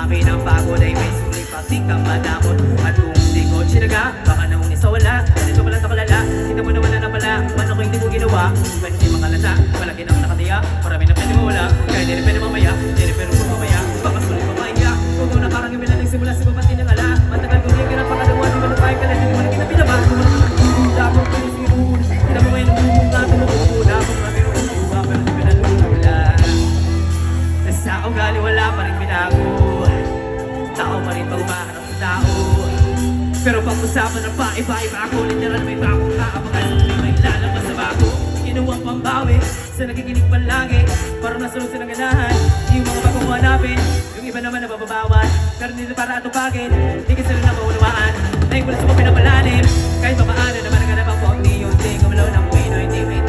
akin ang pagod ay may sulit pag di ka madamot. At kung di ko sinaga, baka naung isa wala. Ganito pala nakalala, kita mo na wala na pala. Paano ko hindi mo ginawa? Kung hindi makalata, malaki nang nakatiya. Marami na pwede mawala, kaya di rin pwede mamaya. Di rin pwede mamaya, baka sulit mamaya. Kung na parang yung milalang simula sa babati ng ala. Matagal kong hindi ka ng pangalawa, di mo na tayo kalat. Hindi mo na kinapinaba, kung wala akong pinisirun. Kita mo ngayon ang bumunga, tumukuna. Kung mamiro ko sa pero di pinalula. Sa ugali wala pa rin binago. Tao pa rin pag umahanap sa tao. Pero pag-usapan ng paiba-iba ako, literal may bagong kaabangan. May lalabas sa bago, kinuwang pambawi sa nakikinig palagi, parang nasunod sa naganahan. Yung mga bagong hanapin, yung iba naman nabababawan. Pero nila para atupagin, di ka sila na maunawaan. Naing mula sa mga pinapalalim, kahit papaano naman ang ganap ang pang-di yung di gumalaw ng Pinoy, di may